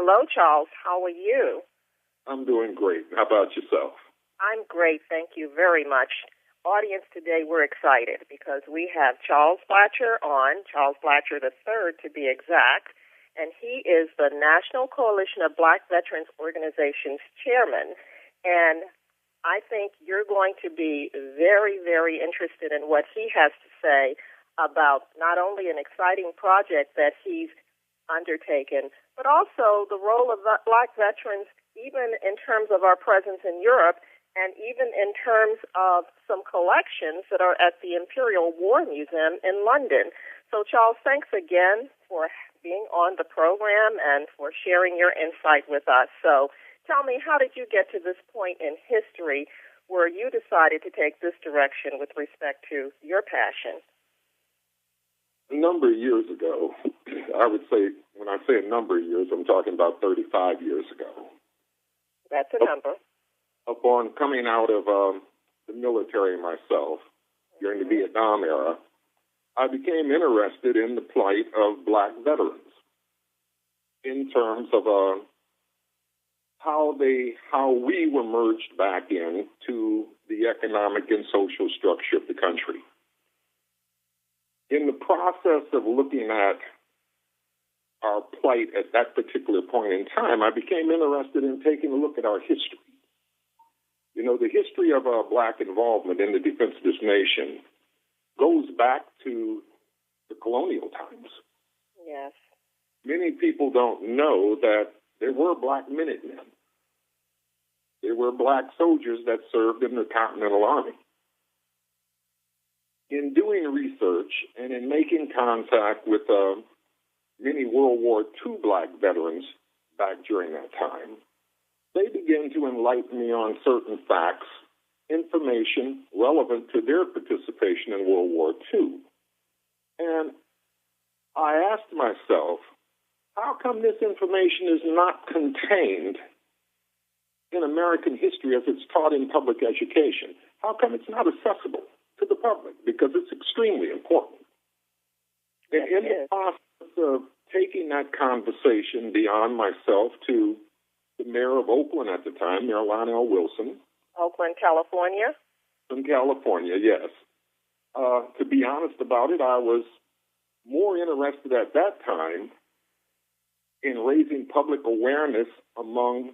Hello, Charles. How are you? I'm doing great. How about yourself? I'm great. Thank you very much. Audience, today we're excited because we have Charles Blatcher on, Charles Blatcher III to be exact, and he is the National Coalition of Black Veterans Organizations chairman. And I think you're going to be very, very interested in what he has to say about not only an exciting project that he's undertaken, but also the role of Black veterans, even in terms of our presence in Europe, and even in terms of some collections that are at the Imperial War Museum in London. So, Charles, thanks again for being on the program and for sharing your insight with us. So, tell me, how did you get to this point in history where you decided to take this direction with respect to your passion? A number of years ago, I would say, when I say a number of years, I'm talking about 35 years ago. That's a number. Upon coming out of the military myself during the Vietnam era, I became interested in the plight of Black veterans in terms of how we were merged back into the economic and social structure of the country. In the process of looking at our plight at that particular point in time, I became interested in taking a look at our history. You know, the history of Black involvement in the defense of this nation goes back to the colonial times. Yes. Many people don't know that there were Black Minutemen. There were Black soldiers that served in the Continental Army. In doing research and in making contact with many World War II Black veterans back during that time, they began to enlighten me on certain facts, information relevant to their participation in World War II. And I asked myself, how come this information is not contained in American history as it's taught in public education? How come it's not accessible to the public? Because it's extremely important. And in the process of taking that conversation beyond myself to the mayor of Oakland at the time, Mayor Lionel Wilson. Oakland, California? In California, yes. To be honest about it, I was more interested at that time in raising public awareness among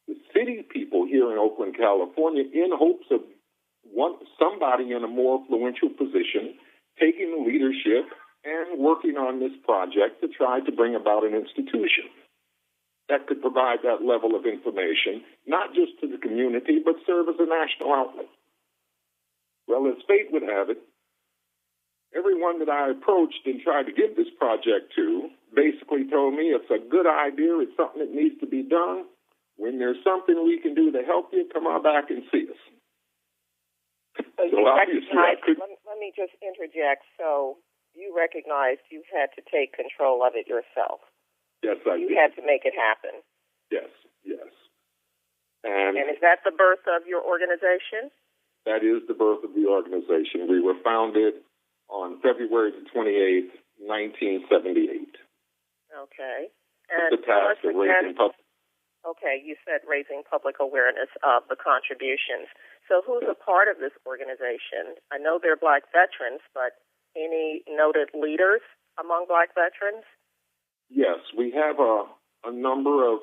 the city people here in Oakland, California, in hopes of somebody in a more influential position taking the leadership and working on this project to try to bring about an institution that could provide that level of information, not just to the community, but serve as a national outlet. Well, as fate would have it, everyone that I approached and tried to give this project to basically told me it's a good idea, it's something that needs to be done. When there's something we can do to help you, come on back and see us. So obviously, let me just interject. So you recognized you had to take control of it yourself. Yes, I did. You had to make it happen. Yes. And is that the birth of your organization? That is the birth of the organization. We were founded on February the 28th, 1978. Okay. And the task of raising public. Okay, you said raising public awareness of the contributions. So who's a part of this organization? I know they're Black veterans, but any noted leaders among Black veterans? Yes, we have a number of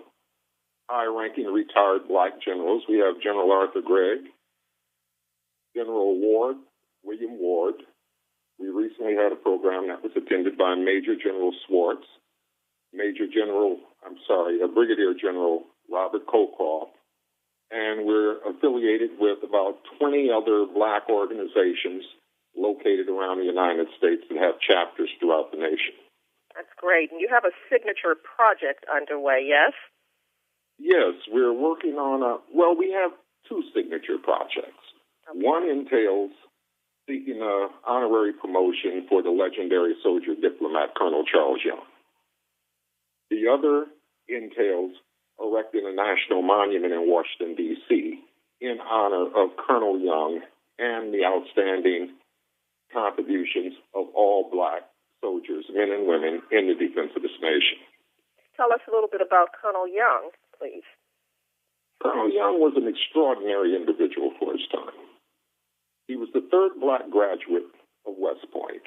high-ranking retired Black generals. We have General Arthur Gregg, General William Ward. We recently had a program that was attended by Major General Swartz, Brigadier General Robert Colcroft, and we're affiliated with about 20 other Black organizations located around the United States that have chapters throughout the nation. That's great. And you have a signature project underway, yes? Yes, we're working on we have two signature projects. Okay. One entails seeking an honorary promotion for the legendary soldier diplomat Colonel Charles Young. The other entails erecting a national monument in Washington, D.C. in honor of Colonel Young and the outstanding contributions of all Black soldiers, men and women, in the defense of this nation. tell us a little bit about Colonel Young, please. Colonel Young was an extraordinary individual for his time. He was the third black graduate of West Point,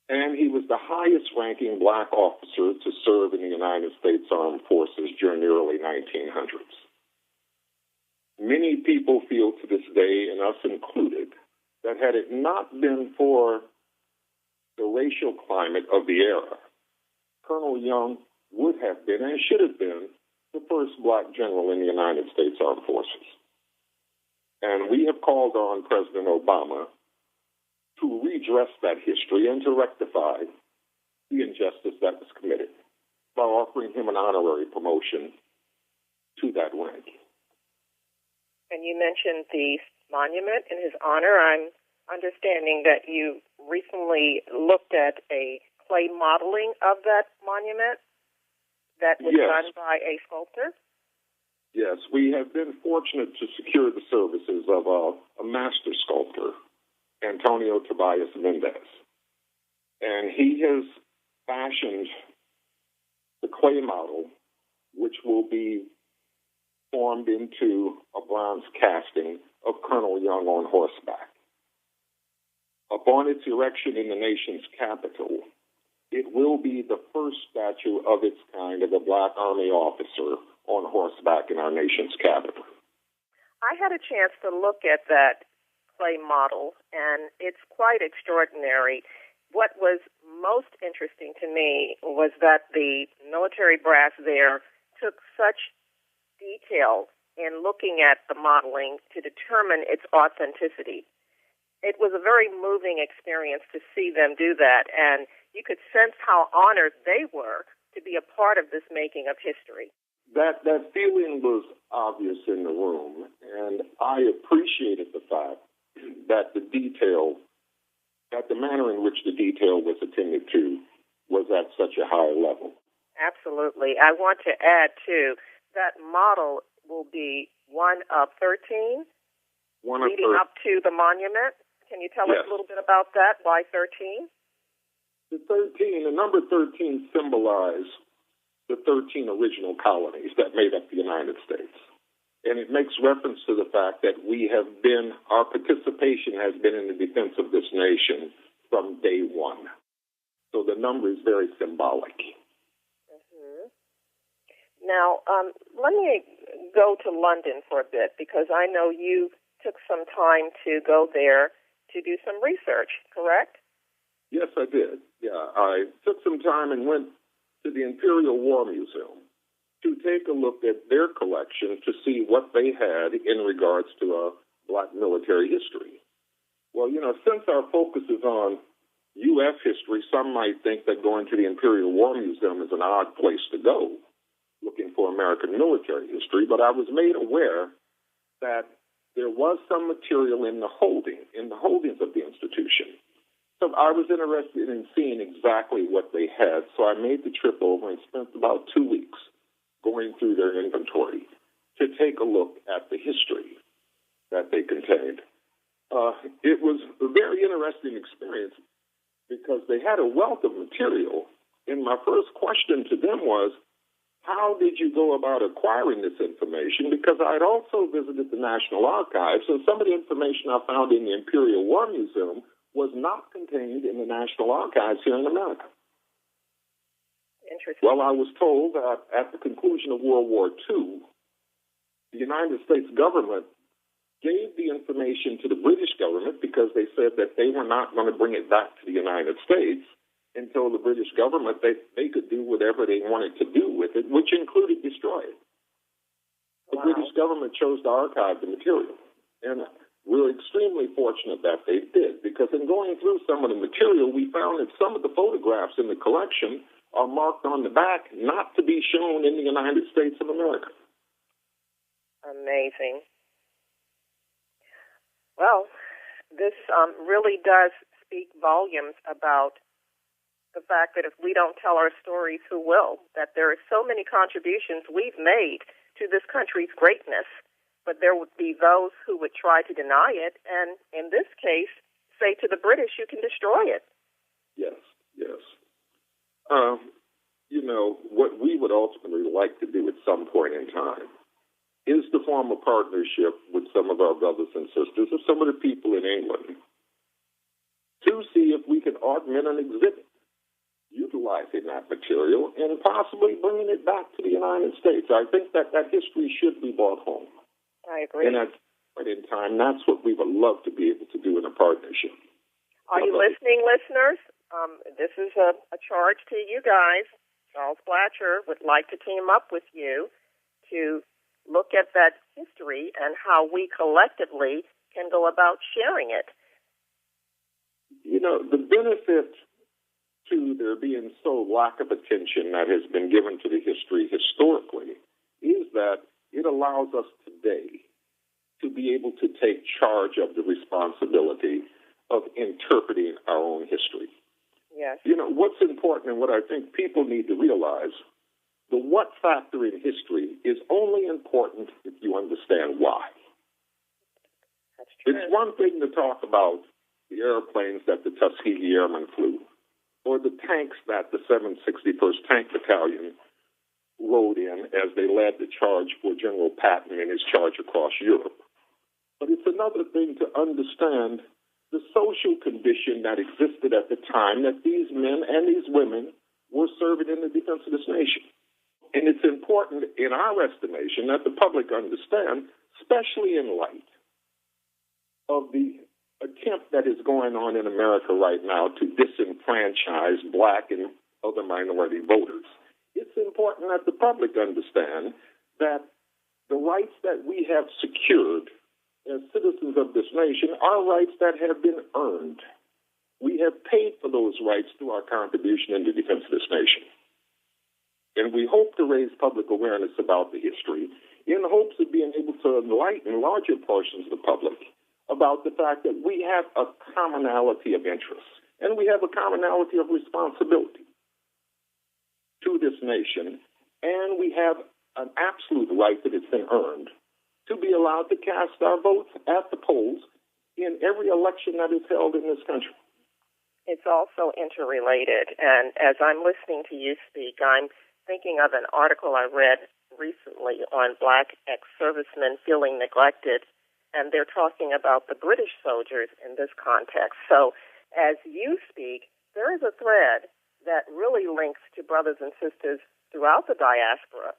and he was the highest-ranking black officer to serve in the United States Armed Forces during the early 1900s. Many people feel to this day, and us included, that had it not been for the racial climate of the era, Colonel Young would have been and should have been the first black general in the United States Armed Forces. And we have called on President Obama to redress that history and to rectify the injustice that was committed by offering him an honorary promotion to that rank. And you mentioned the monument in his honor. I'm understanding that you recently looked at a clay modeling of that monument that was done by a sculptor? Yes, we have been fortunate to secure the services of a master sculptor, Antonio Tobias Mendez. And he has fashioned the clay model, which will be formed into a bronze casting of Colonel Young on horseback. Upon its erection in the nation's capital, it will be the first statue of its kind of a black Army officer on horseback in our nation's capital. I had a chance to look at that clay model, and it's quite extraordinary. What was most interesting to me was that the military brass there took such detail in looking at the modeling to determine its authenticity. It was a very moving experience to see them do that, and you could sense how honored they were to be a part of this making of history. That feeling was obvious in the room, and I appreciated the fact that the manner in which the detail was attended to was at such a high level. Absolutely. I want to add, too, that model will be one of 13 leading up to the monument. Can you tell us a little bit about that? Why 13? The number 13 symbolized the 13 original colonies that made up the United States. And it makes reference to the fact that our participation has been in the defense of this nation from day one. So the number is very symbolic. Mm-hmm. Now, let me go to London for a bit, because I know you took some time to go there to do some research, correct? Yes, I did. Yeah, I took some time and went to the Imperial War Museum to take a look at their collection to see what they had in regards to black military history. Well, since our focus is on U.S. history, some might think that going to the Imperial War Museum is an odd place to go, looking for American military history, but I was made aware that there was some material in the holdings of the institution. So I was interested in seeing exactly what they had, so I made the trip over and spent about 2 weeks going through their inventory to take a look at the history that they contained. It was a very interesting experience because they had a wealth of material, and my first question to them was, how did you go about acquiring this information? Because I had also visited the National Archives, and some of the information I found in the Imperial War Museum was not contained in the National Archives here in America. Interesting. Well, I was told that at the conclusion of World War II, the United States government gave the information to the British government because they said that they were not going to bring it back to the United States until the British government, they could do whatever they wanted to do with it, which included destroy it. The British government chose to archive the material, and we're extremely fortunate that they did, because in going through some of the material, we found that some of the photographs in the collection are marked on the back not to be shown in the United States of America. Amazing. Well, this really does speak volumes about the fact that if we don't tell our stories, who will? That there are so many contributions we've made to this country's greatness, but there would be those who would try to deny it, and in this case, say to the British, you can destroy it. Yes. what we would ultimately like to do at some point in time is to form a partnership with some of our brothers and sisters or some of the people in England to see if we can augment an exhibit utilizing that material and possibly bringing it back to the United States. I think that history should be brought home. I agree. And at this point in time, that's what we would love to be able to do in a partnership. Are you listening, listeners? This is a charge to you guys. Charles Blatcher would like to team up with you to look at that history and how we collectively can go about sharing it. The benefit to there being so lack of attention that has been given to the history historically is that it allows us today to be able to take charge of the responsibility of interpreting our own history. Yes. What's important and what I think people need to realize, the what factor in history is only important if you understand why. That's true. It's one thing to talk about the airplanes that the Tuskegee Airmen flew, or the tanks that the 761st Tank Battalion rode in as they led the charge for General Patton in his charge across Europe. But it's another thing to understand the social condition that existed at the time that these men and these women were serving in the defense of this nation. And it's important, in our estimation, that the public understand, especially in light of the attempt that is going on in America right now to disenfranchise Black and other minority voters. It's important that the public understand that the rights that we have secured as citizens of this nation are rights that have been earned. We have paid for those rights through our contribution in the defense of this nation. And we hope to raise public awareness about the history in the hopes of being able to enlighten larger portions of the public about the fact that we have a commonality of interests and we have a commonality of responsibility to this nation, and we have an absolute right that has been earned to be allowed to cast our votes at the polls in every election that is held in this country. It's also interrelated, and as I'm listening to you speak, I'm thinking of an article I read recently on Black ex-servicemen feeling neglected, and they're talking about the British soldiers in this context. So as you speak, there is a thread that really links to brothers and sisters throughout the diaspora,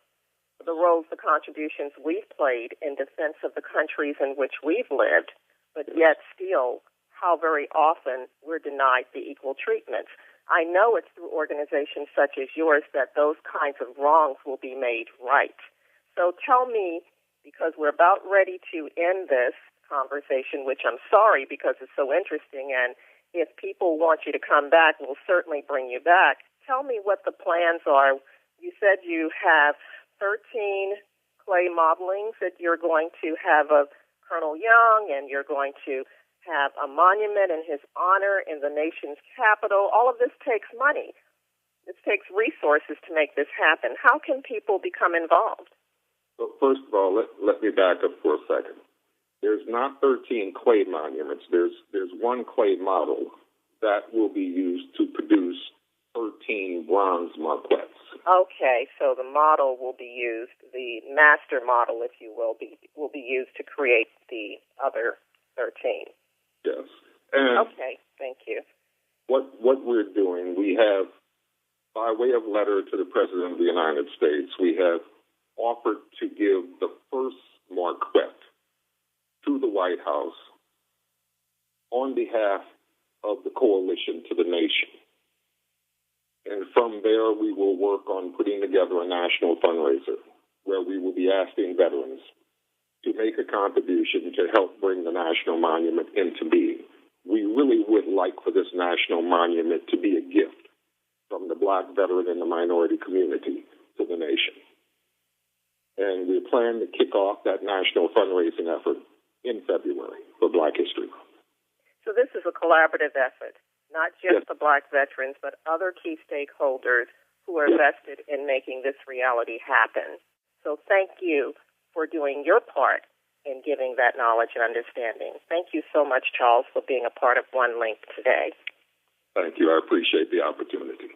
the roles, the contributions we've played in defense of the countries in which we've lived, but yet still how very often we're denied the equal treatment. I know it's through organizations such as yours that those kinds of wrongs will be made right. So tell me, because we're about ready to end this conversation, which I'm sorry because it's so interesting, and if people want you to come back, we'll certainly bring you back. Tell me what the plans are. You said you have 13 clay modelings that you're going to have of Colonel Young, and you're going to have a monument in his honor in the nation's capital. All of this takes money. This takes resources to make this happen. How can people become involved? Well, first of all, let me back up for a second. There's not 13 clay monuments. There's one clay model that will be used to produce 13 bronze marquettes. Okay, so the model will be used, the master model, if you will be used to create the other 13. Yes. And okay, thank you. What we're doing, we have, by way of letter to the President of the United States, we have offered to give the first marquette to the White House on behalf of the coalition to the nation. And from there, we will work on putting together a national fundraiser where we will be asking veterans to make a contribution to help bring the national monument into being. We really would like for this national monument to be a gift from the Black veteran and the minority community to the nation. And we plan to kick off that national fundraising effort in February for Black History Month. So this is a collaborative effort, not just the Black veterans, but other key stakeholders who are vested in making this reality happen. So thank you for doing your part in giving that knowledge and understanding. Thank you so much, Charles, for being a part of One Link today. Thank you. I appreciate the opportunity.